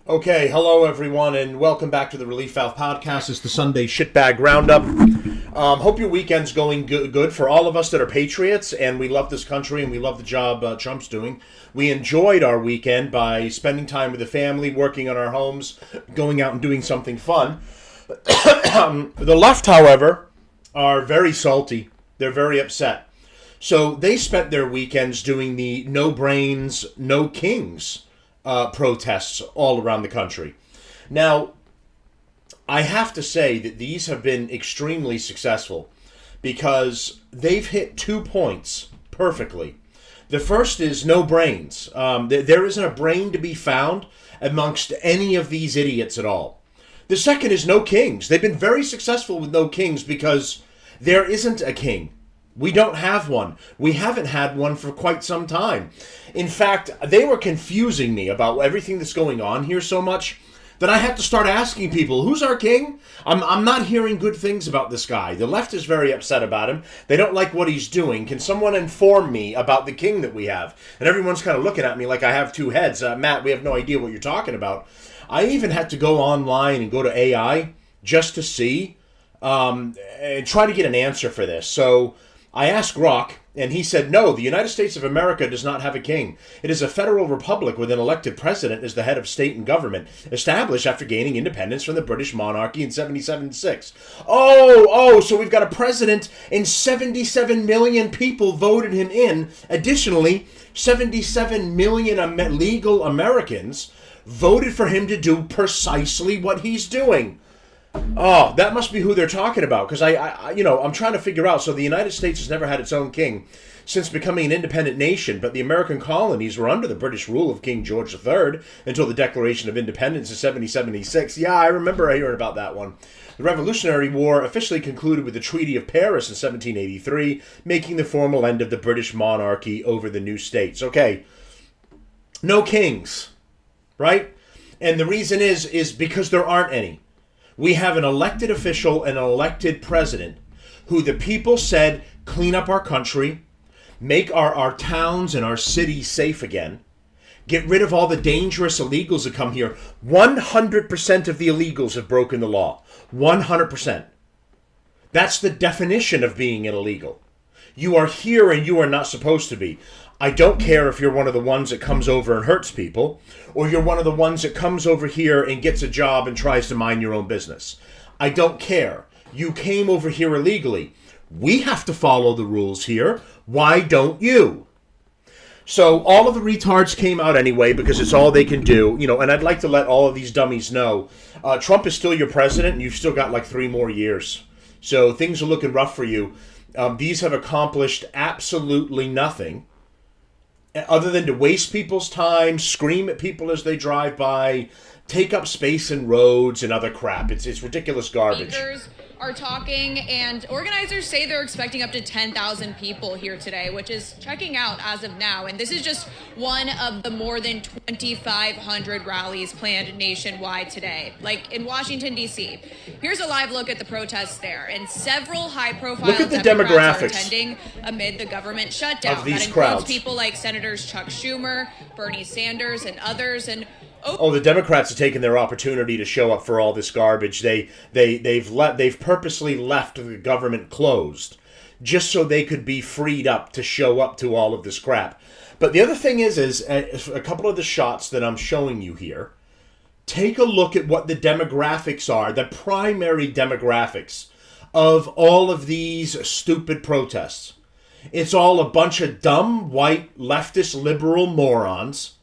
Okay, hello everyone, and welcome back to the Relief Valve Podcast. It's the Sunday shitbag Roundup. Hope your weekend's going good for all of us that are patriots, and we love this country and we love the job Trump's doing. We enjoyed our weekend by spending time with the family, working on our homes, going out and doing something fun. The left, however, are very salty. They're very upset. So they spent their weekends doing the no brains, no kings protests all around the country. Now, I have to say that these have been extremely successful because they've hit 2 points perfectly. The first is no brains. There isn't a brain to be found amongst any of these idiots at all. The second is no kings. They've been very successful with no kings because there isn't a king. We don't have one. We haven't had one for quite some time. In fact, they were confusing me about everything that's going on here so much that I had to start asking people, who's our king? I'm not hearing good things about this guy. The left is very upset about him. They don't like what he's doing. Can someone inform me about the king that we have? And everyone's kind of looking at me like I have two heads. Matt, we have no idea what you're talking about. I even had to go online and go to AI just to see and try to get an answer for this. So I asked Grok, and he said, no, the United States of America does not have a king. It is a federal republic with an elected president as the head of state and government, established after gaining independence from the British monarchy in 1776. So we've got a president and 77 million people voted him in. Additionally, 77 million legal Americans voted for him to do precisely what he's doing. Oh, that must be who they're talking about, because I'm trying to figure out. So the United States has never had its own king since becoming an independent nation, but the American colonies were under the British rule of King George III until the Declaration of Independence in 1776. Yeah, I remember hearing about that one. The Revolutionary War officially concluded with the Treaty of Paris in 1783, making the formal end of the British monarchy over the new states. Okay, no kings, right? And the reason is because there aren't any. We have an elected official and an elected president who the people said clean up our country, make our towns and our cities safe again, get rid of all the dangerous illegals that come here. 100% of the illegals have broken the law. 100%. That's the definition of being an illegal. You are here and you are not supposed to be. I don't care if you're one of the ones that comes over and hurts people, or you're one of the ones that comes over here and gets a job and tries to mind your own business. I don't care. You came over here illegally. We have to follow the rules here. Why don't you? So all of the retards came out anyway because it's all they can do. And I'd like to let all of these dummies know, Trump is still your president and you've still got like 3 more years. So things are looking rough for you. These have accomplished absolutely nothing other than to waste people's time, scream at people as they drive by, take up space in roads and other crap. It's ridiculous garbage. Speakers are talking, and organizers say they're expecting up to 10,000 people here today, which is checking out as of now. And this is just one of the more than 2,500 rallies planned nationwide today, like in Washington, D.C. Here's a live look at the protests there, and several high-profile look at the Democrats demographics are attending amid the government shutdown. of these that crowds. includes people like Senators Chuck Schumer, Bernie Sanders, and others. And the Democrats have taken their opportunity to show up for all this garbage. They've purposely left the government closed just so they could be freed up to show up to all of this crap. But the other thing is a couple of the shots that I'm showing you here. Take a look at what the demographics are, the primary demographics of all of these stupid protests. It's all a bunch of dumb, white, leftist, liberal morons.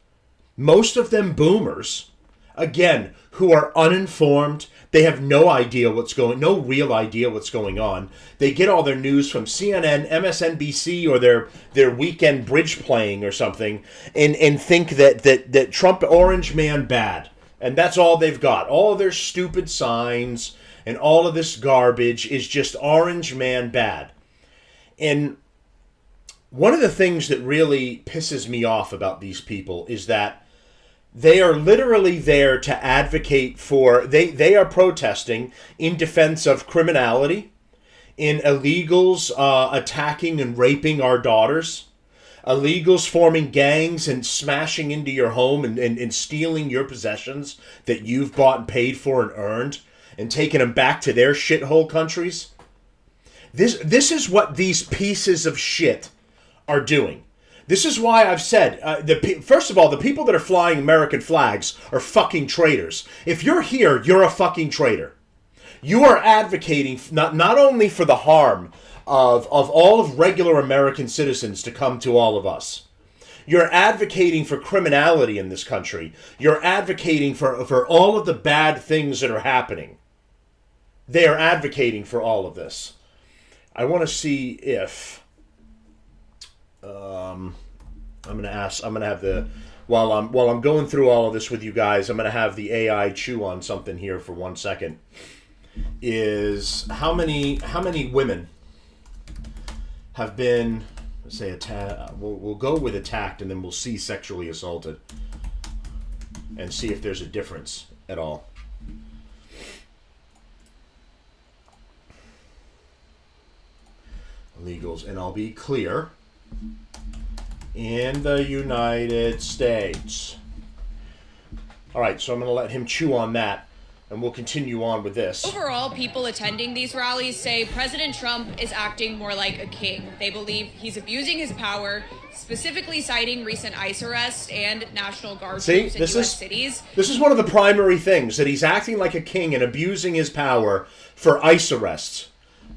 Most of them boomers, again, who are uninformed. They have no real idea what's going on. They get all their news from CNN, MSNBC, or their weekend bridge playing or something, and think that Trump orange man bad. And that's all they've got. All of their stupid signs and all of this garbage is just orange man bad. And one of the things that really pisses me off about these people is that they are literally there to advocate for, they are protesting in defense of criminality, in illegals attacking and raping our daughters, Illegals forming gangs and smashing into your home and stealing your possessions that you've bought and paid for and earned and taking them back to their shithole countries. This is what these pieces of shit are doing. This is why I've said, first of all, the people that are flying American flags are fucking traitors. If you're here, you're a fucking traitor. You are advocating not only for the harm of all of regular American citizens to come to all of us. You're advocating for criminality in this country. You're advocating for all of the bad things that are happening. They are advocating for all of this. I want to see if I'm going to have the while I'm going through all of this with you guys, I'm going to have the AI chew on something here for 1 second. Is how many women have been, let's say, we'll go with attacked, and then we'll see sexually assaulted, and see if there's a difference at all. Illegals, and I'll be clear, in the United States. All right, so I'm going to let him chew on that, and we'll continue on with this. Overall, people attending these rallies say President Trump is acting more like a king. They believe he's abusing his power, specifically citing recent ICE arrests and National Guard troops in U.S. cities. This is one of the primary things, that he's acting like a king and abusing his power for ICE arrests.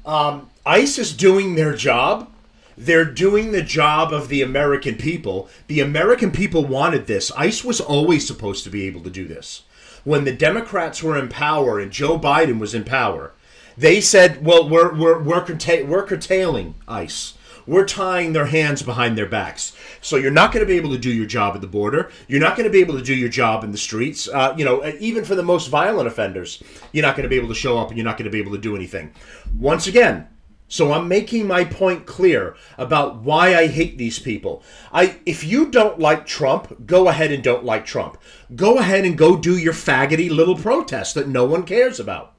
ICE is doing their job. They're doing the job of the American people. The American people wanted this. ICE was always supposed to be able to do this. When the Democrats were in power and Joe Biden was in power, they said, well, we're curtailing ICE. We're tying their hands behind their backs. So you're not going to be able to do your job at the border. You're not going to be able to do your job in the streets. Even for the most violent offenders, you're not going to be able to show up and you're not going to be able to do anything. Once again, so I'm making my point clear about why I hate these people. If you don't like Trump, go ahead and don't like Trump. Go ahead and go do your faggoty little protest that no one cares about.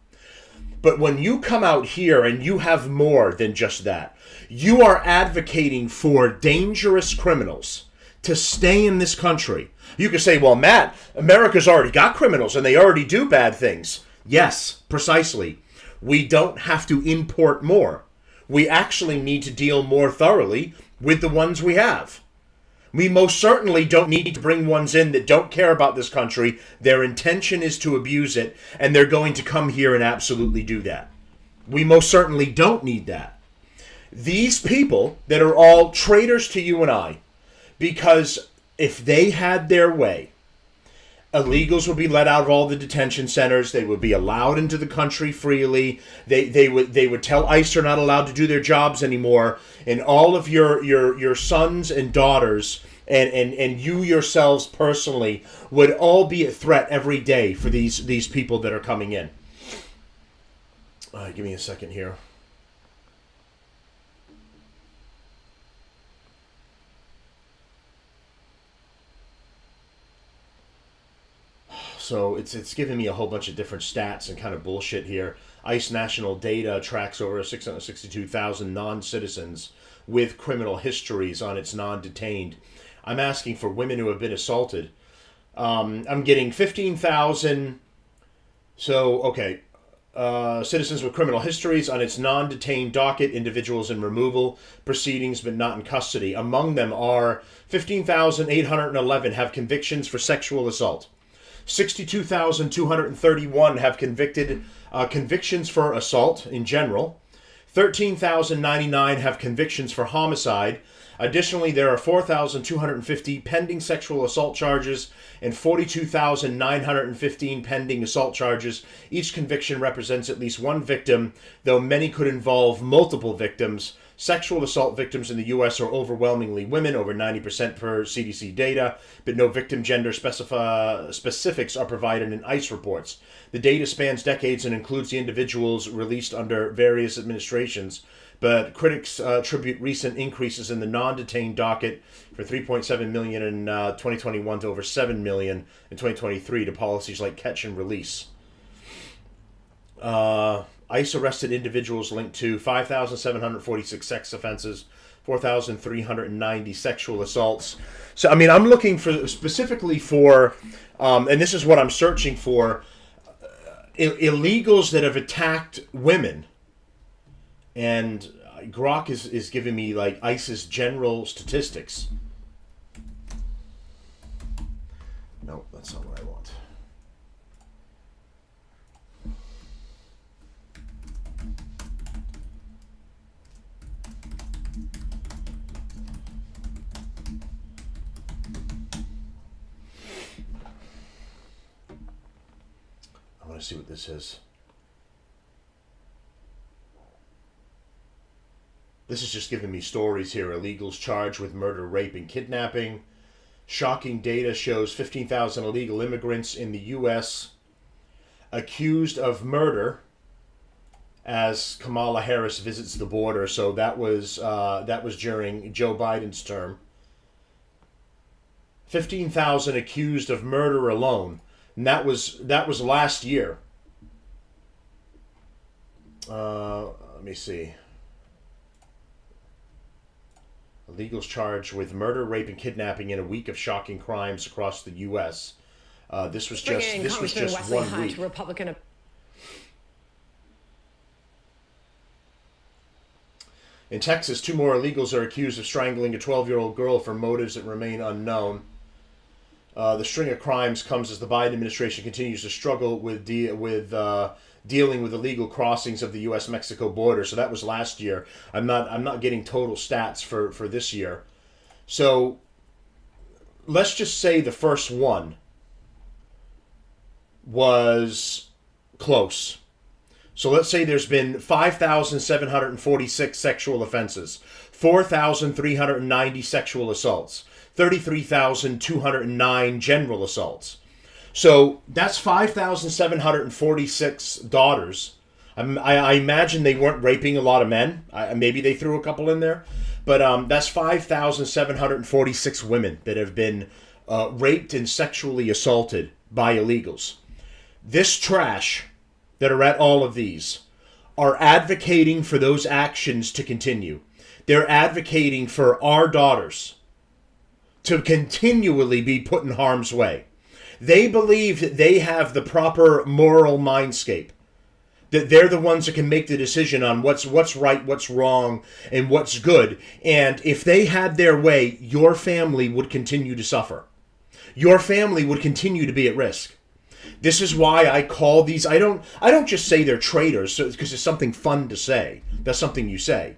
But when you come out here and you have more than just that, you are advocating for dangerous criminals to stay in this country. You could say, well, Matt, America's already got criminals and they already do bad things. Yes, precisely. We don't have to import more. We actually need to deal more thoroughly with the ones we have. We most certainly don't need to bring ones in that don't care about this country. Their intention is to abuse it, and they're going to come here and absolutely do that. We most certainly don't need that. These people that are all traitors to you and I, because if they had their way, illegals would be let out of all the detention centers. They would be allowed into the country freely. They would tell ICE they're not allowed to do their jobs anymore. And all of your sons and daughters and you yourselves personally would all be a threat every day for these people that are coming in. Give me a second here. So it's giving me a whole bunch of different stats and kind of bullshit here. ICE national data tracks over 662,000 non-citizens with criminal histories on its non-detained. I'm asking for women who have been assaulted. I'm getting 15,000. So, okay. Citizens with criminal histories on its non-detained docket, individuals in removal proceedings but not in custody. Among them are 15,811 have convictions for sexual assault. 62,231 have convictions for assault in general. 13,099 have convictions for homicide. Additionally, there are 4,250 pending sexual assault charges and 42,915 pending assault charges. Each conviction represents at least one victim, though many could involve multiple victims. Sexual assault victims in the U.S. are overwhelmingly women, over 90% per CDC data, but no victim gender specifics are provided in ICE reports. The data spans decades and includes the individuals released under various administrations, but critics attribute recent increases in the non-detained docket for 3.7 million in 2021 to over 7 million in 2023 to policies like catch and release. ICE arrested individuals linked to 5,746 sex offenses, 4,390 sexual assaults. So, I mean, I'm looking for specifically for, and this is what I'm searching for, illegals that have attacked women. And Grok is giving me like ICE's general statistics. No, that's not what I want. I want to see what this is. This is just giving me stories here. Illegals charged with murder, rape, and kidnapping. Shocking data shows 15,000 illegal immigrants in the U.S. accused of murder as Kamala Harris visits the border. So that was during Joe Biden's term. 15,000 accused of murder alone, and that was last year. Let me see. Illegals charged with murder, rape, and kidnapping in a week of shocking crimes across the U.S. This was just 1 week. Republican. In Texas, 2 more illegals are accused of strangling a 12-year-old girl for motives that remain unknown. The string of crimes comes as the Biden administration continues to struggle with dealing with illegal crossings of the U.S.-Mexico border. So that was last year. I'm not getting total stats for this year. So let's just say the first one was close. So let's say there's been 5,746 sexual offenses, 4,390 sexual assaults, 33,209 general assaults. So that's 5,746 daughters. I imagine they weren't raping a lot of men. Maybe they threw a couple in there. But that's 5,746 women that have been raped and sexually assaulted by illegals. This trash that are at all of these are advocating for those actions to continue. They're advocating for our daughters to continually be put in harm's way. They believe that they have the proper moral mindscape, that they're the ones that can make the decision on what's right, what's wrong, and what's good. And if they had their way, your family would continue to suffer. Your family would continue to be at risk. This is why I call these, I don't just say they're traitors because it's something fun to say. That's something you say.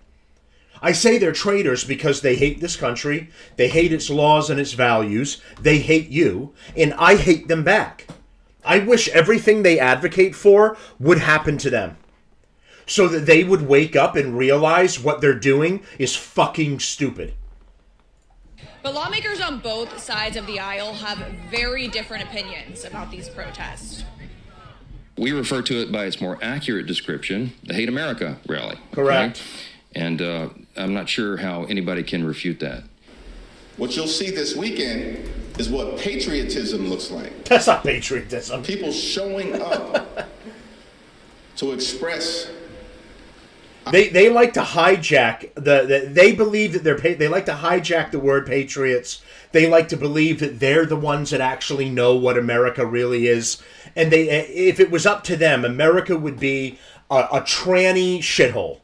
I say they're traitors because they hate this country, they hate its laws and its values, they hate you, and I hate them back. I wish everything they advocate for would happen to them, so that they would wake up and realize what they're doing is fucking stupid. But lawmakers on both sides of the aisle have very different opinions about these protests. We refer to it by its more accurate description, the Hate America rally. Correct. Okay? And I'm not sure how anybody can refute that. What you'll see this weekend is what patriotism looks like. That's not patriotism. People showing up to express. They like to hijack they believe that they like to hijack the word patriots. They like to believe that they're the ones that actually know what America really is. And if it was up to them, America would be a tranny shithole.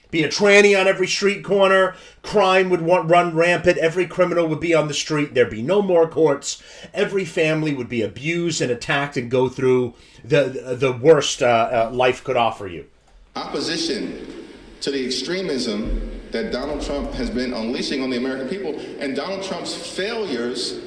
Be a tranny on every street corner. Crime would run rampant. Every criminal would be on the street. There'd be no more courts. Every family would be abused and attacked and go through the worst life could offer you. Opposition to the extremism that Donald Trump has been unleashing on the American people and Donald Trump's failures.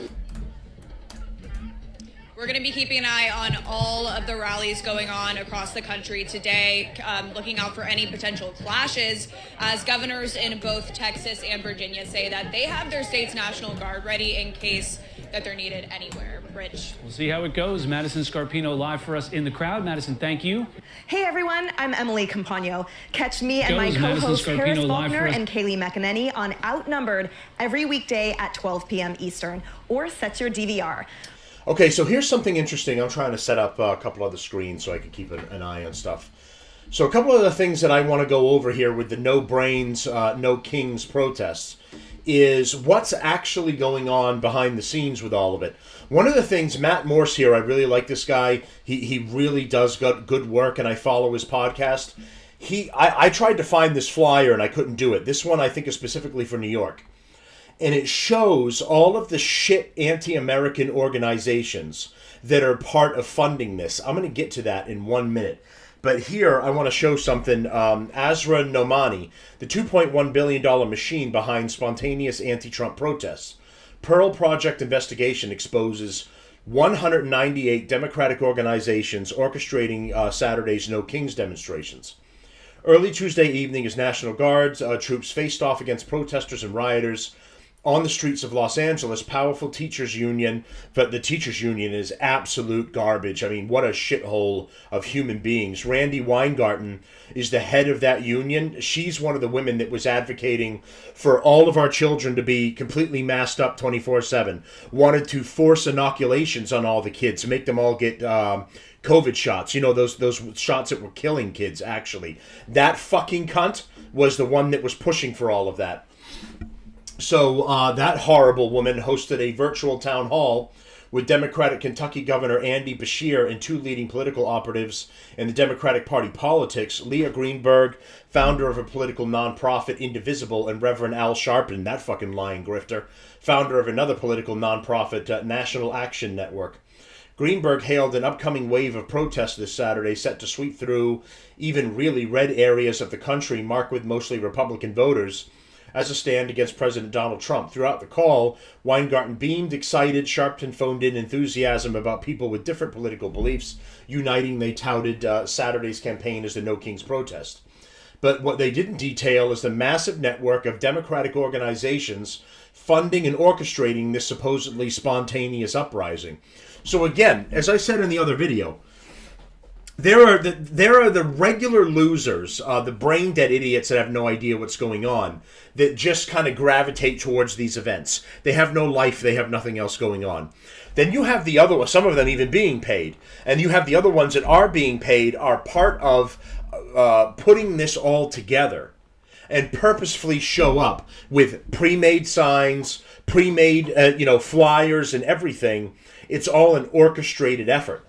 We're going to be keeping an eye on all of the rallies going on across the country today, looking out for any potential clashes, as governors in both Texas and Virginia say that they have their state's National Guard ready in case that they're needed anywhere. Rich. We'll see how it goes. Madison Scarpino live for us in the crowd. Madison, thank you. Hey everyone, I'm Emily Campagno. Catch me and my co-hosts Harris Faulkner and Kaylee McEnany on Outnumbered every weekday at 12 p.m. Eastern, or set your DVR. Okay, so here's something interesting. I'm trying to set up a couple other screens so I can keep an eye on stuff. So a couple of the things that I want to go over here with the No Brains, No Kings protests is what's actually going on behind the scenes with all of it. One of the things, Matt Morse here, I really like this guy. He really does good work, and I follow his podcast. I tried to find this flyer, and I couldn't do it. This one, I think, is specifically for New York. And it shows all of the shit anti-American organizations that are part of funding this. I'm going to get to that in 1 minute. But here, I want to show something. Azra Nomani, the $2.1 billion machine behind spontaneous anti-Trump protests. Pearl Project investigation exposes 198 Democratic organizations orchestrating Saturday's No Kings demonstrations. Early Tuesday evening, as National Guard troops faced off against protesters and rioters on the streets of Los Angeles, powerful teachers union, but the teachers union is absolute garbage. I mean, what a shithole of human beings. Randy Weingarten is the head of that union. She's one of the women that was advocating for all of our children to be completely masked up 24/7. Wanted to force inoculations on all the kids, make them all get COVID shots. You know, those shots that were killing kids, actually. That fucking cunt was the one that was pushing for all of that. So that horrible woman hosted a virtual town hall with Democratic Kentucky Governor Andy Beshear and two leading political operatives in the Democratic Party politics, Leah Greenberg, founder of a political nonprofit Indivisible, and Reverend Al Sharpton, that fucking lying grifter, founder of another political nonprofit, National Action Network. Greenberg hailed an upcoming wave of protests this Saturday set to sweep through even really red areas of the country marked with mostly Republican voters as a stand against President Donald Trump. Throughout the call, Weingarten beamed excited. Sharpton phoned in enthusiasm about people with different political beliefs uniting. They touted Saturday's campaign as the No Kings protest. But what they didn't detail is the massive network of Democratic organizations funding and orchestrating this supposedly spontaneous uprising. So again, as I said in the other video, there are the regular losers, the brain dead idiots that have no idea what's going on, that just kind of gravitate towards these events. They have no life. They have nothing else going on. Then you have the other ones, some of them even being paid. And you have the other ones that are being paid are part of putting this all together and purposefully show up with pre-made signs, pre-made flyers and everything. It's all an orchestrated effort.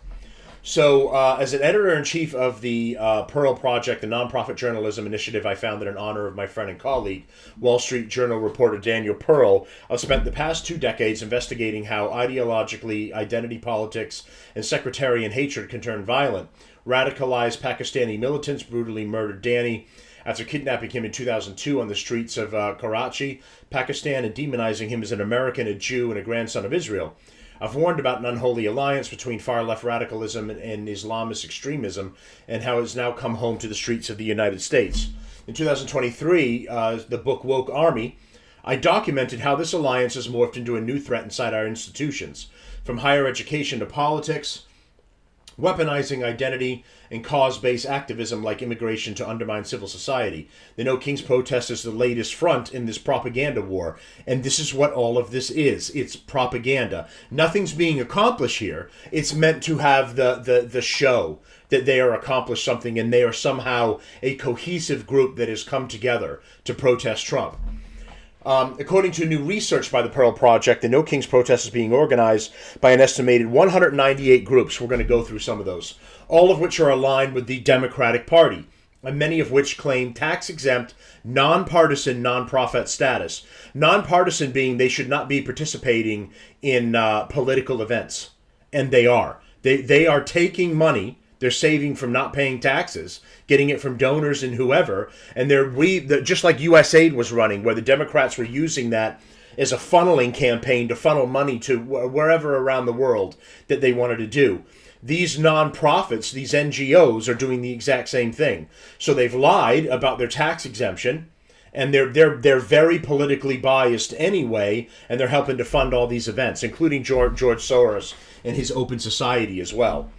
So, as an editor-in-chief of the Pearl Project, the nonprofit journalism initiative I founded in honor of my friend and colleague, Wall Street Journal reporter Daniel Pearl, I've spent the past 2 decades investigating how ideologically identity politics and sectarian hatred can turn violent. Radicalized Pakistani militants brutally murdered Danny after kidnapping him in 2002 on the streets of Karachi, Pakistan, and demonizing him as an American, a Jew, and a grandson of Israel. I've warned about an unholy alliance between far-left radicalism and Islamist extremism and how it's now come home to the streets of the United States. In 2023, the book Woke Army, I documented how this alliance has morphed into a new threat inside our institutions, from higher education to politics, weaponizing identity and cause-based activism like immigration to undermine civil society. The No Kings protest is the latest front in this propaganda war. And this is what all of this is. It's propaganda. Nothing's being accomplished here. It's meant to have the show that they are accomplished something and they are somehow a cohesive group that has come together to protest Trump. According to new research by the Pearl Project, the No Kings protest is being organized by an estimated 198 groups. We're going to go through some of those, all of which are aligned with the Democratic Party, and many of which claim tax-exempt, nonpartisan nonprofit status. Nonpartisan being they should not be participating in political events, and they are. They are taking money. They're saving from not paying taxes, getting it from donors and whoever, and they're just like USAID was running, where the Democrats were using that as a funneling campaign to funnel money to wherever around the world that they wanted to do. These nonprofits, these NGOs, are doing the exact same thing. So they've lied about their tax exemption, and they're very politically biased anyway, and they're helping to fund all these events, including George Soros and his Open Society as well.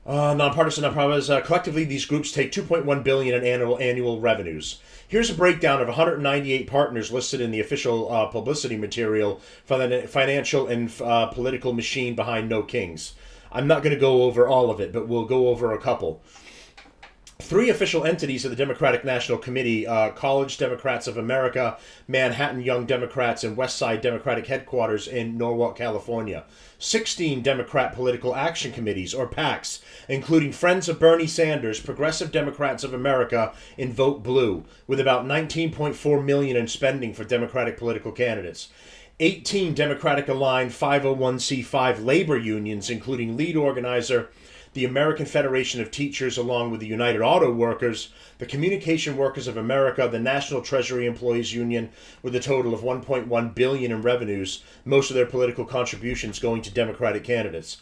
Nonpartisan nonprofits, collectively, these groups take $2.1 billion in annual revenues. Here's a breakdown of 198 partners listed in the official publicity material for the financial and political machine behind No Kings. I'm not going to go over all of it, but we'll go over a couple. Three official entities of the Democratic National Committee, College Democrats of America, Manhattan Young Democrats, and West Side Democratic Headquarters in Norwalk, California. 16 Democrat Political Action Committees, or PACs, including Friends of Bernie Sanders, Progressive Democrats of America, and Vote Blue, with about $19.4 million in spending for Democratic political candidates. 18 Democratic-aligned 501c5 labor unions, including lead organizer the American Federation of Teachers, along with the United Auto Workers, the Communication Workers of America, the National Treasury Employees Union, with a total of $1.1 billion in revenues, most of their political contributions going to Democratic candidates.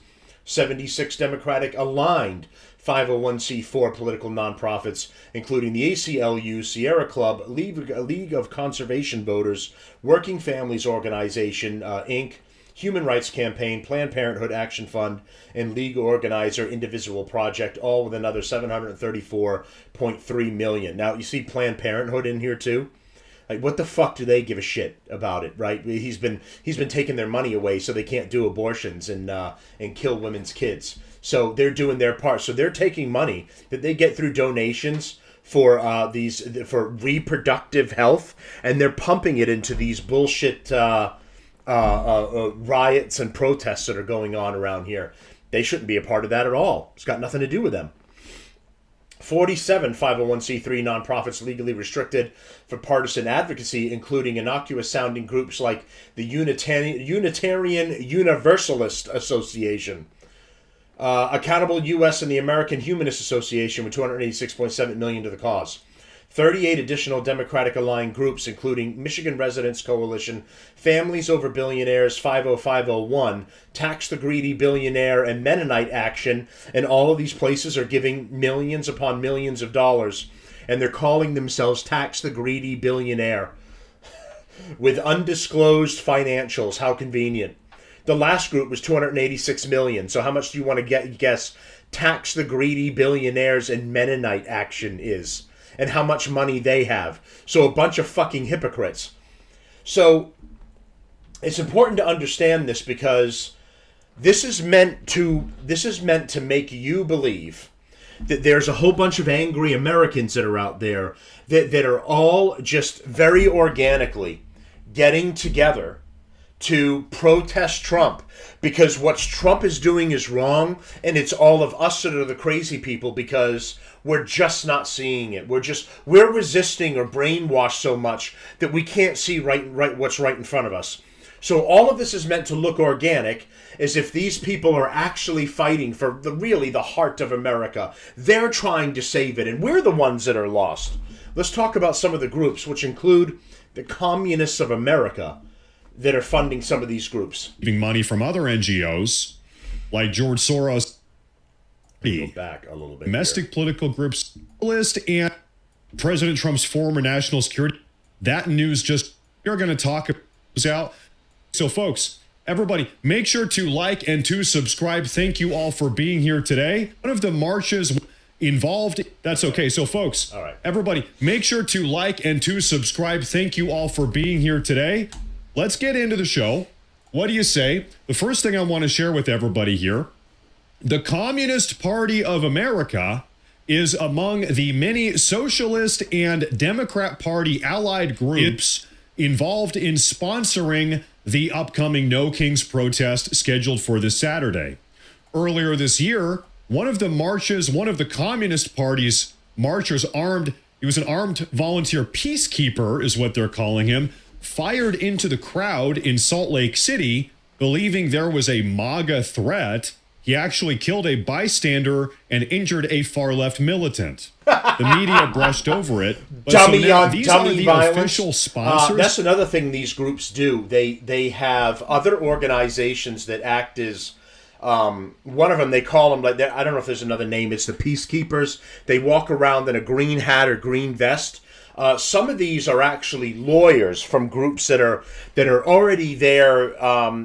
76 Democratic-aligned 501c4 political nonprofits, including the ACLU, Sierra Club, League of Conservation Voters, Working Families Organization, Inc., Human Rights Campaign, Planned Parenthood Action Fund, and League Organizer Indivisible Project, all with another $734.3 million. Now, you see Planned Parenthood in here, too? Like, what the fuck do they give a shit about it, right? He's been taking their money away so they can't do abortions and kill women's kids. So they're doing their part. So they're taking money that they get through donations for for reproductive health, and they're pumping it into these bullshit riots and protests that are going on around here. They shouldn't be a part of that at all. It's got nothing to do with them. 47 501c3 nonprofits legally restricted for partisan advocacy, including innocuous-sounding groups like the Unitarian Universalist Association, Accountable U.S. and the American Humanist Association, with $286.7 million to the cause. 38 additional Democratic-aligned groups, including Michigan Residents Coalition, Families Over Billionaires, 50501, Tax the Greedy Billionaire, and Mennonite Action, and all of these places are giving millions upon millions of dollars, and they're calling themselves Tax the Greedy Billionaire, with undisclosed financials. How convenient. The last group was $286 million, so how much do you want to guess Tax the Greedy Billionaires and Mennonite Action is? And how much money they have. So a bunch of fucking hypocrites. So it's important to understand this, because this is meant to make you believe that there's a whole bunch of angry Americans that are out there that are all just very organically getting together to protest Trump, because what Trump is doing is wrong, and it's all of us that are the crazy people, because we're just not seeing it. We're resisting or brainwashed so much that we can't see right what's right in front of us. So all of this is meant to look organic, as if these people are actually fighting for the heart of America. They're trying to save it, and we're the ones that are lost. Let's talk about some of the groups, which include the Communists of America, that are funding some of these groups. Giving money from other NGOs, like George Soros. Go back a little bit. Domestic here. Political groups list, and President Trump's former national security. That news just, you're going to talk out. So folks, everybody, make sure to like and to subscribe. Thank you all for being here today. One of the marches involved, that's okay. So folks, all right, everybody, make sure to like and to subscribe. Thank you all for being here today. Let's get into the show. What do you say? The first thing I want to share with everybody here, the Communist Party of America is among the many Socialist and Democrat Party allied groups involved in sponsoring the upcoming No Kings protest scheduled for this Saturday. Earlier this year, one of the Communist Party's marchers, he was an armed volunteer peacekeeper, is what they're calling him, fired into the crowd in Salt Lake City, believing there was a MAGA threat. He actually killed a bystander and injured a far-left militant. The media brushed over it. But dummy on these dummy are the violence. official sponsors. That's another thing these groups do. They have other organizations that act as one of them. They call them, like, I don't know if there's another name. It's the Peacekeepers. They walk around in a green hat or green vest. Some of these are actually lawyers from groups that are already there.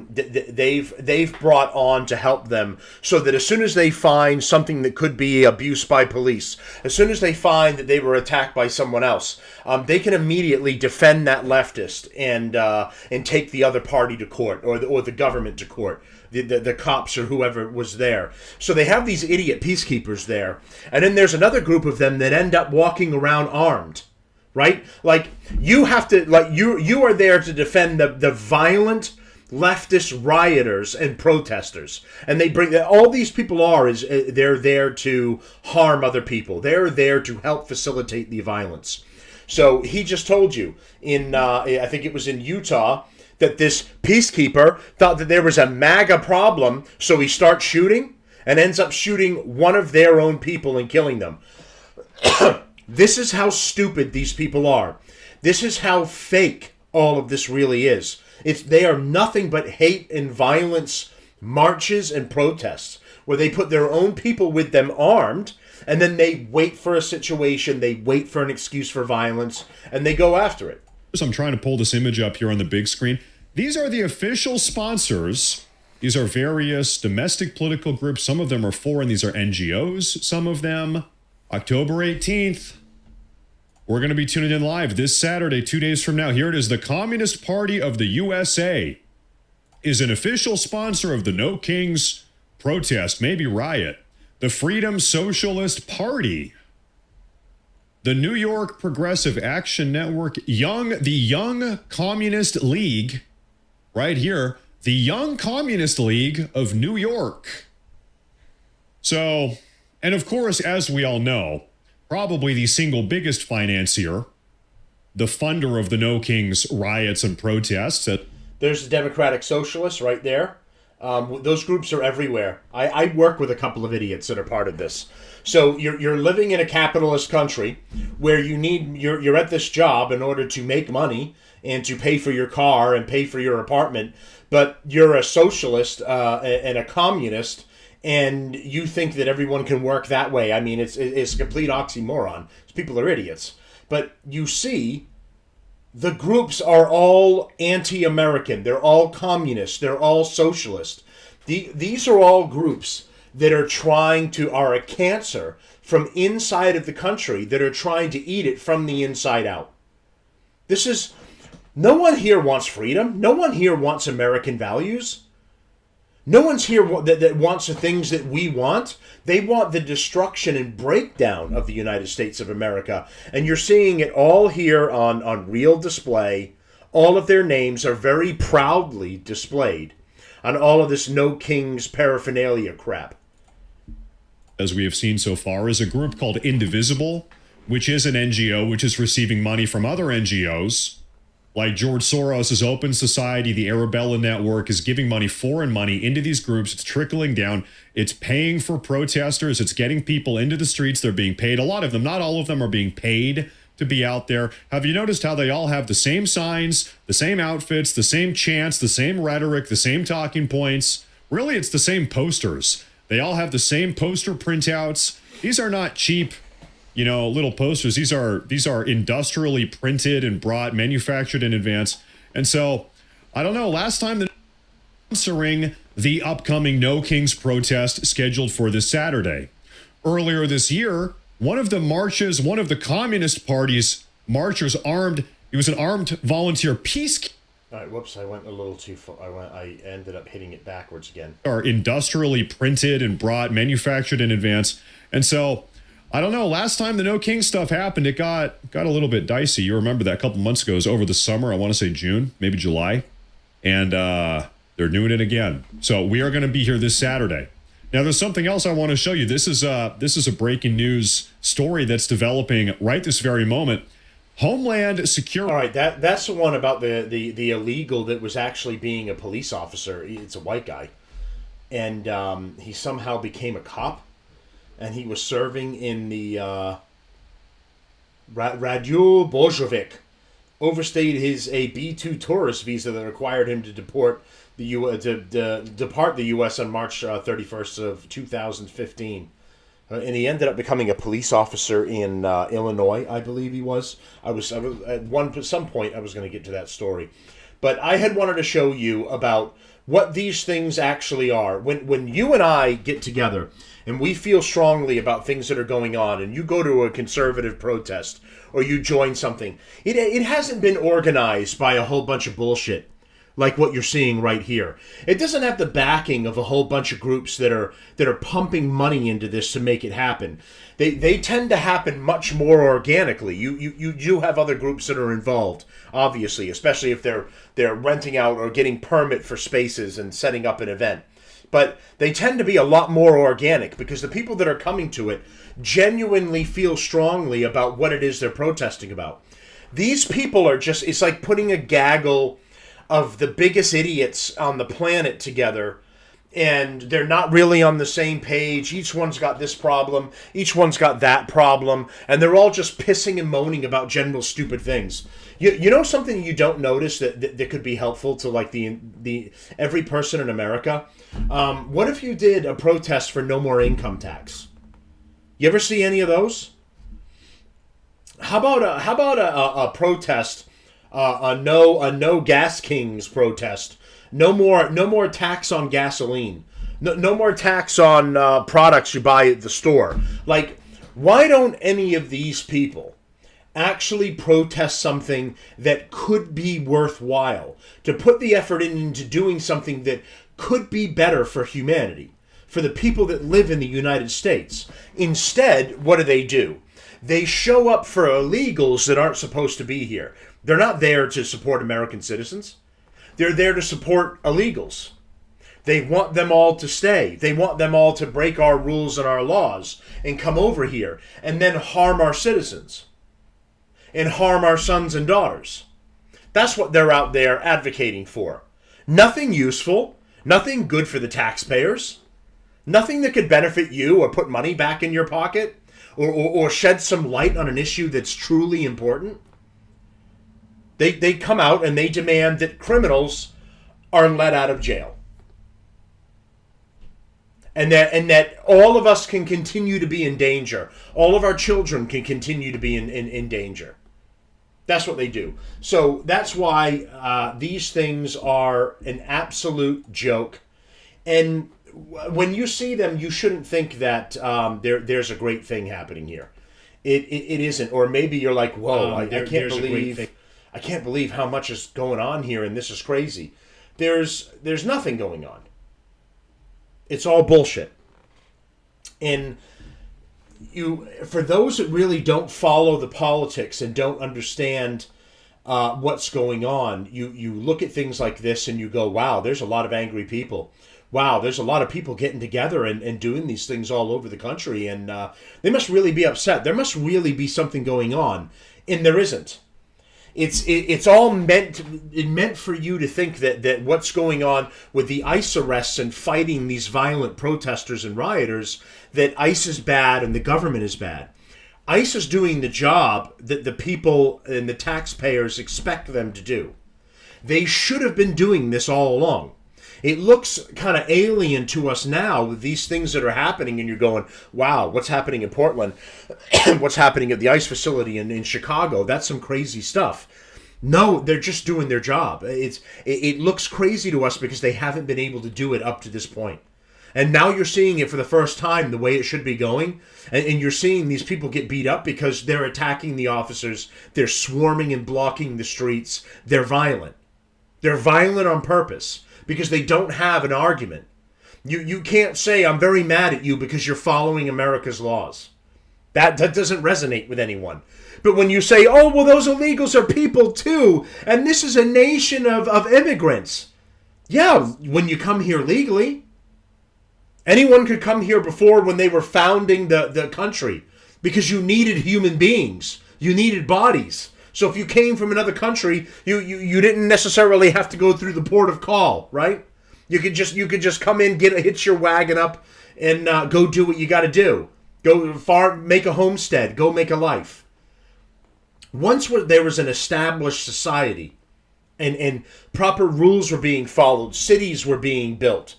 They've brought on to help them, so that as soon as they find something that could be abuse by police, as soon as they find that they were attacked by someone else, they can immediately defend that leftist and take the other party to court, or the government to court. The cops or whoever was there. So they have these idiot peacekeepers there. And then there's another group of them that end up walking around armed, right? Like, you have to, like, you are there to defend the violent leftist rioters and protesters. And they bring, all these people they're there to harm other people. They're there to help facilitate the violence. So he just told you I think it was in Utah, that this peacekeeper thought that there was a MAGA problem, so he starts shooting and ends up shooting one of their own people and killing them. This is how stupid these people are. This is how fake all of this really is. They are nothing but hate and violence marches and protests, where they put their own people with them armed, and then they wait for a situation, they wait for an excuse for violence, and they go after it. So I'm trying to pull this image up here on the big screen. These are the official sponsors. These are various domestic political groups. Some of them are foreign. These are NGOs, some of them. October 18th, we're going to be tuning in live this Saturday, 2 days from now. Here it is. The Communist Party of the USA is an official sponsor of the No Kings protest, maybe riot. The Freedom Socialist Party. The New York Progressive Action Network, the Young Communist League, right here, the Young Communist League of New York. So, and of course, as we all know, probably the single biggest financier, the funder of the No Kings riots and protests. There's the Democratic Socialists right there. Those groups are everywhere. I work with a couple of idiots that are part of this. So you're living in a capitalist country where you're at this job in order to make money and to pay for your car and pay for your apartment, but you're a socialist and a communist, and you think that everyone can work that way. I mean, it's a complete oxymoron. People are idiots. But you see, the groups are all anti-American. They're all communist. They're all socialist. These are all groups that are a cancer from inside of the country, that are trying to eat it from the inside out. No one here wants freedom. No one here wants American values. No one's here that wants the things that we want. They want the destruction and breakdown of the United States of America. And you're seeing it all here on real display. All of their names are very proudly displayed on all of this No Kings paraphernalia crap. As we have seen so far, is a group called Indivisible, which is an NGO which is receiving money from other NGOs. Like George Soros' Open Society, the Arabella Network is giving money, foreign money, into these groups. It's trickling down. It's paying for protesters. It's getting people into the streets. They're being paid. A lot of them, not all of them, are being paid to be out there. Have you noticed how they all have the same signs, the same outfits, the same chants, the same rhetoric, the same talking points? Really, it's the same posters. They all have the same poster printouts. These are not cheap, little posters. These are industrially printed and manufactured in advance. And so, I don't know, last time sponsoring the upcoming No Kings protest scheduled for this Saturday. Earlier this year, one of the Communist Party's marchers he was an armed volunteer peacekeeper. All right, whoops, I went a little too far. I ended up hitting it backwards again. Are industrially printed and manufactured in advance. And so, I don't know, last time the No King stuff happened, it got a little bit dicey. You remember that a couple months ago. It was over the summer, I want to say June, maybe July. And they're doing it again. So we are going to be here this Saturday. Now, there's something else I want to show you. This is a breaking news story that's developing right this very moment. Homeland Security. All right, that's the one about the illegal that was actually being a police officer. It's a white guy, and he somehow became a cop, and he was serving in the Radio Bolshevik. Overstayed a B-2 tourist visa that required him to depart the U.S. on March 31st of 2015. And he ended up becoming a police officer in Illinois, I believe he was. I was at some point I was going to get to that story, but I had wanted to show you about what these things actually are. When you and I get together and we feel strongly about things that are going on, and you go to a conservative protest or you join something, it hasn't been organized by a whole bunch of bullshit like what you're seeing right here. It doesn't have the backing of a whole bunch of groups that are pumping money into this to make it happen. They tend to happen much more organically. You do have other groups that are involved, obviously, especially if they're renting out or getting permit for spaces and setting up an event. But they tend to be a lot more organic because the people that are coming to it genuinely feel strongly about what it is they're protesting about. These people are just, it's like putting a gaggle of the biggest idiots on the planet together, and they're not really on the same page. Each one's got this problem, each one's got that problem, and they're all just pissing and moaning about general stupid things. You know something you don't notice that could be helpful to like the every person in America? What if you did a protest for no more income tax? You ever see any of those? How about a protest? A no Gas Kings protest. No more tax on gasoline. No more tax on products you buy at the store. Like, why don't any of these people actually protest something that could be worthwhile? To put the effort into doing something that could be better for humanity, for the people that live in the United States. Instead, what do? They show up for illegals that aren't supposed to be here. They're not there to support American citizens. They're there to support illegals. They want them all to stay. They want them all to break our rules and our laws and come over here and then harm our citizens and harm our sons and daughters. That's what they're out there advocating for. Nothing useful, nothing good for the taxpayers, nothing that could benefit you or put money back in your pocket or shed some light on an issue that's truly important. They come out and they demand that criminals are let out of jail. And that all of us can continue to be in danger. All of our children can continue to be in danger. That's what they do. So that's why these things are an absolute joke. And when you see them, you shouldn't think that there's a great thing happening here. It isn't. Or maybe you're like, whoa, I can't believe how much is going on here, and this is crazy. There's nothing going on. It's all bullshit. And for those that really don't follow the politics and don't understand what's going on, you look at things like this and you go, wow, there's a lot of angry people. Wow, there's a lot of people getting together and doing these things all over the country, and they must really be upset. There must really be something going on, and there isn't. It's all meant for you to think that what's going on with the ICE arrests and fighting these violent protesters and rioters, that ICE is bad and the government is bad. ICE is doing the job that the people and the taxpayers expect them to do. They should have been doing this all along. It looks kind of alien to us now with these things that are happening, and you're going, wow, what's happening in Portland? What's happening at the ICE facility in Chicago? That's some crazy stuff. No, they're just doing their job. It looks crazy to us because they haven't been able to do it up to this point. And now you're seeing it for the first time the way it should be going. And you're seeing these people get beat up because they're attacking the officers. They're swarming and blocking the streets. They're violent. They're violent on purpose because they don't have an argument. You can't say, I'm very mad at you because you're following America's laws. That doesn't resonate with anyone. But when you say, oh, well, those illegals are people too, and this is a nation of immigrants. Yeah, when you come here legally. Anyone could come here before when they were founding the country because you needed human beings. You needed bodies. So if you came from another country, you didn't necessarily have to go through the port of call, right? You could just come in, hitch your wagon up, and go do what you got to do. Go far, make a homestead, go make a life. Once there was an established society, and proper rules were being followed, cities were being built,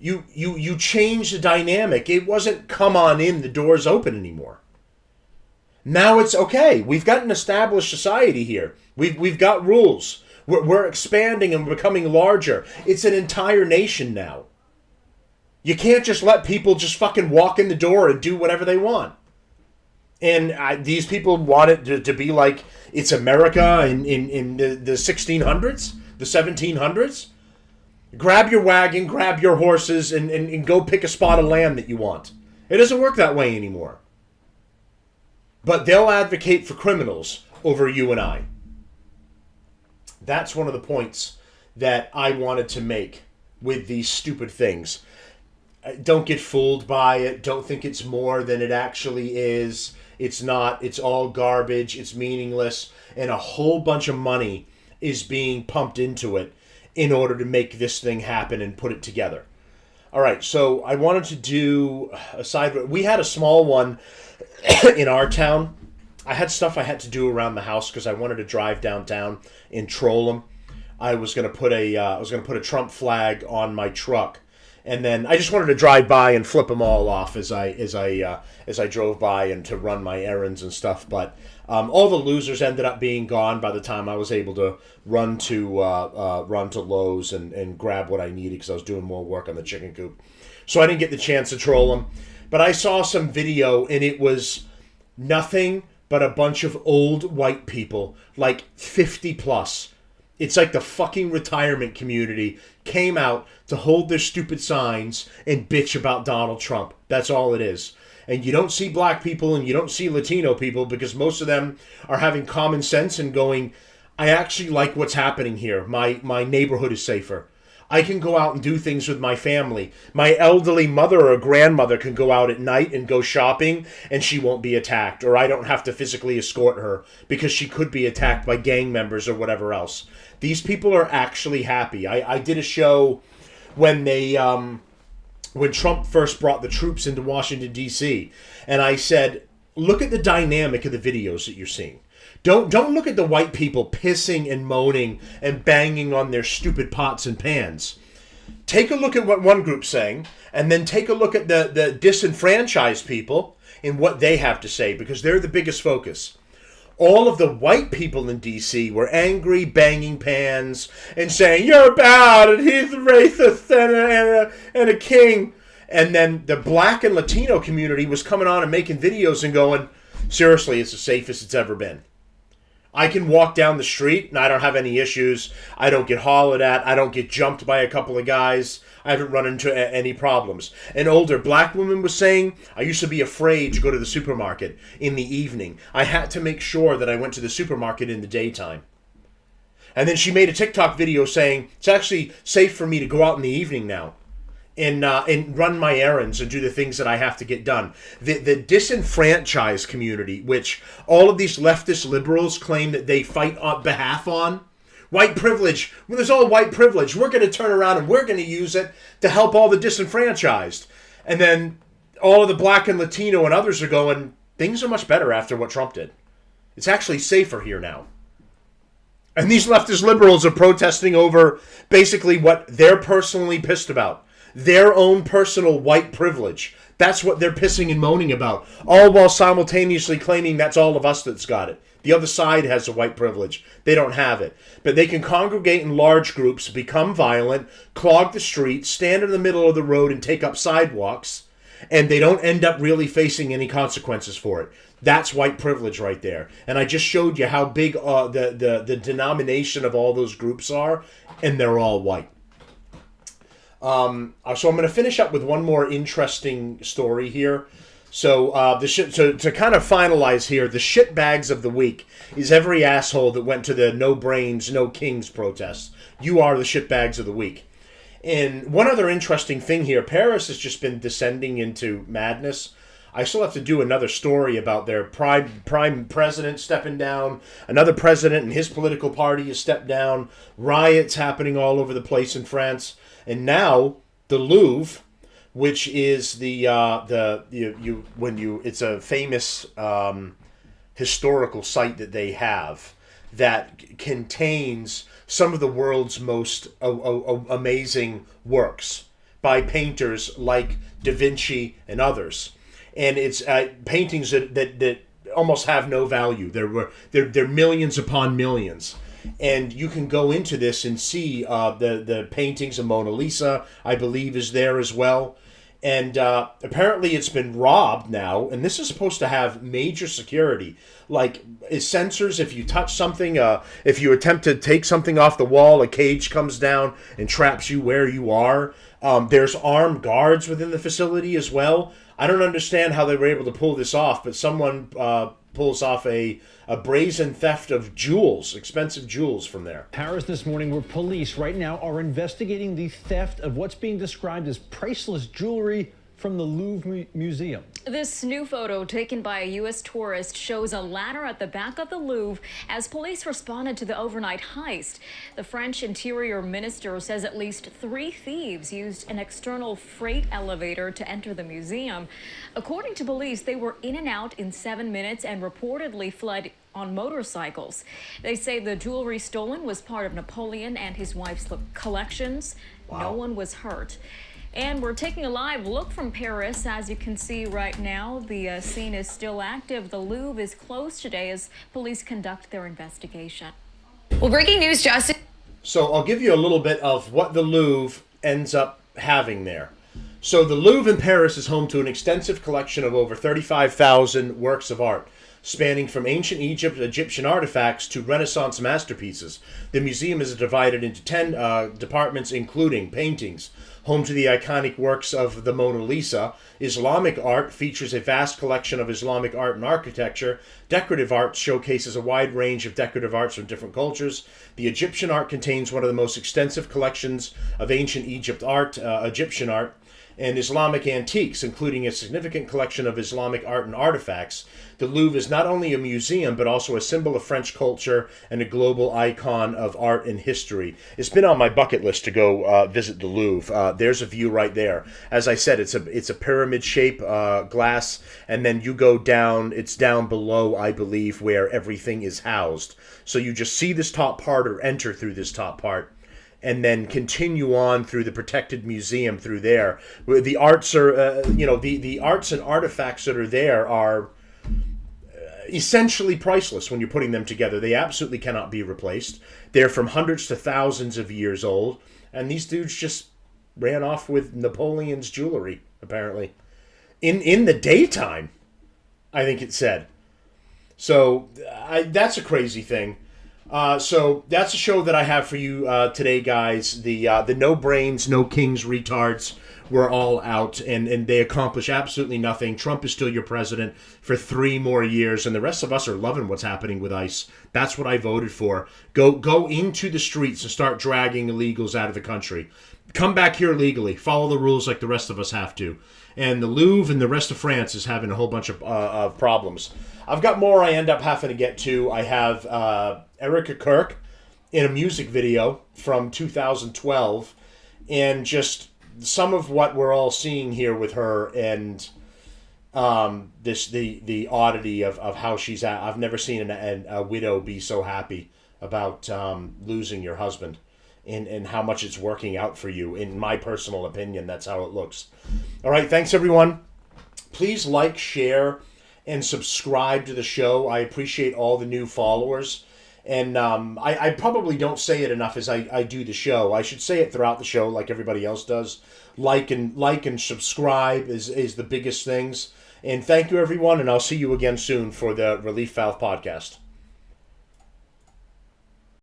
You change the dynamic. It wasn't come on in, the door's open anymore. Now it's okay. We've got an established society here. We've got rules. We're expanding and becoming larger. It's an entire nation now. You can't just let people just fucking walk in the door and do whatever they want. And these people want it to be like it's America in the 1600s, the 1700s. Grab your wagon, grab your horses, and go pick a spot of land that you want. It doesn't work that way anymore. But they'll advocate for criminals over you and I. That's one of the points that I wanted to make with these stupid things. Don't get fooled by it. Don't think it's more than it actually is. It's not. It's all garbage. It's meaningless. And a whole bunch of money is being pumped into it in order to make this thing happen and put it together. All right, so I wanted to do a side. We had a small one in our town. I had stuff I had to do around the house because I wanted to drive downtown and troll them. I was going to put a Trump flag on my truck, and then I just wanted to drive by and flip them all off as I drove by and to run my errands and stuff. But all the losers ended up being gone by the time I was able to run to Lowe's and grab what I needed because I was doing more work on the chicken coop. So I didn't get the chance to troll them. But I saw some video and it was nothing but a bunch of old white people, like 50 plus. It's like the fucking retirement community came out to hold their stupid signs and bitch about Donald Trump. That's all it is. And you don't see black people and you don't see Latino people because most of them are having common sense and going, I actually like what's happening here. My neighborhood is safer. I can go out and do things with my family. My elderly mother or grandmother can go out at night and go shopping and she won't be attacked. Or I don't have to physically escort her because she could be attacked by gang members or whatever else. These people are actually happy. I did a show when when Trump first brought the troops into Washington, D.C. And I said, look at the dynamic of the videos that you're seeing. Don't look at the white people pissing and moaning and banging on their stupid pots and pans. Take a look at what one group's saying, and then take a look at the disenfranchised people and what they have to say, because they're the biggest focus. All of the white people in D.C. were angry, banging pans, and saying, you're bad, and he's a racist and a king. And then the black and Latino community was coming on and making videos and going, seriously, it's the safest it's ever been. I can walk down the street and I don't have any issues. I don't get hollered at. I don't get jumped by a couple of guys. I haven't run into any problems. An older black woman was saying, I used to be afraid to go to the supermarket in the evening. I had to make sure that I went to the supermarket in the daytime. And then she made a TikTok video saying, it's actually safe for me to go out in the evening now and run my errands and do the things that I have to get done. The disenfranchised community, which all of these leftist liberals claim that they fight on behalf on, white privilege, well, there's all white privilege. We're going to turn around and we're going to use it to help all the disenfranchised. And then all of the black and Latino and others are going, things are much better after what Trump did. It's actually safer here now. And these leftist liberals are protesting over basically what they're personally pissed about. Their own personal white privilege. That's what they're pissing and moaning about. All while simultaneously claiming that's all of us that's got it. The other side has a white privilege. They don't have it. But they can congregate in large groups, become violent, clog the streets, stand in the middle of the road and take up sidewalks, and they don't end up really facing any consequences for it. That's white privilege right there. And I just showed you how big the denomination of all those groups are, and they're all white. So I'm going to finish up with one more interesting story here. So to kind of finalize here, the shitbags of the week is every asshole that went to the No Brains, No Kings protest. You are the shitbags of the week. And one other interesting thing here, Paris has just been descending into madness. I still have to do another story about their prime president stepping down. Another president and his political party has stepped down. Riots happening all over the place in France. And now the Louvre, which is it's a famous historical site that they have that contains some of the world's most amazing works, by painters like Da Vinci and others. And it's paintings that almost have no value. They're millions upon millions. And you can go into this and see the paintings of Mona Lisa, I believe, is there as well. And apparently it's been robbed now, and this is supposed to have major security. Like, sensors, if you touch something, if you attempt to take something off the wall, a cage comes down and traps you where you are. There's armed guards within the facility as well. I don't understand how they were able to pull this off, but someone pulls off a brazen theft of jewels, expensive jewels from there. Paris this morning, where police right now are investigating the theft of what's being described as priceless jewelry from the Louvre Museum. This new photo taken by a U.S. tourist shows a ladder at the back of the Louvre as police responded to the overnight heist. The French Interior Minister says at least 3 thieves used an external freight elevator to enter the museum. According to police, they were in and out in 7 minutes and reportedly fled on motorcycles. They say the jewelry stolen was part of Napoleon and his wife's collections. Wow. No one was hurt. And we're taking a live look from Paris. As you can see right now, the scene is still active. The Louvre is closed today as police conduct their investigation. Well, breaking news, Justin. So I'll give you a little bit of what the Louvre ends up having there. So the Louvre in Paris is home to an extensive collection of over 35,000 works of art, spanning from ancient Egyptian artifacts to Renaissance masterpieces. The museum is divided into 10 departments, including paintings, home to the iconic works of the Mona Lisa. Islamic art features a vast collection of Islamic art and architecture. Decorative art showcases a wide range of decorative arts from different cultures. The Egyptian art contains one of the most extensive collections of ancient Egyptian art, and Islamic antiques, including a significant collection of Islamic art and artifacts. The Louvre is not only a museum, but also a symbol of French culture and a global icon of art and history. It's been on my bucket list to go visit the Louvre. There's a view right there. As I said, it's a pyramid shape glass, and then you go down, it's down below, I believe, where everything is housed. So you just see this top part or enter through this top part, and then continue on through the protected museum through there. Where the arts are, the arts and artifacts that are there are essentially priceless when you're putting them together. They absolutely cannot be replaced. They're from hundreds to thousands of years old, and these dudes just ran off with Napoleon's jewelry, apparently. In the daytime, I think it said. So that's a crazy thing. So that's a show that I have for you today, guys. The no brains, no kings retards were all out, and they accomplish absolutely nothing. Trump is still your president for 3 more years, and the rest of us are loving what's happening with ICE. That's what I voted for. Go into the streets and start dragging illegals out of the country. Come back here legally. Follow the rules like the rest of us have to. And the Louvre and the rest of France is having a whole bunch of problems. I've got more I end up having to get to. I have Erica Kirk in a music video from 2012, and just some of what we're all seeing here with her, and the oddity of how she's at. I've never seen a widow be so happy about losing your husband, and how much it's working out for you. In my personal opinion, that's how it looks. All right, thanks everyone. Please like, share, and subscribe to the show. I appreciate all the new followers. And I probably don't say it enough as I do the show. I should say it throughout the show like everybody else does. Like and subscribe is the biggest things. And thank you, everyone, and I'll see you again soon for the Relief Valve podcast.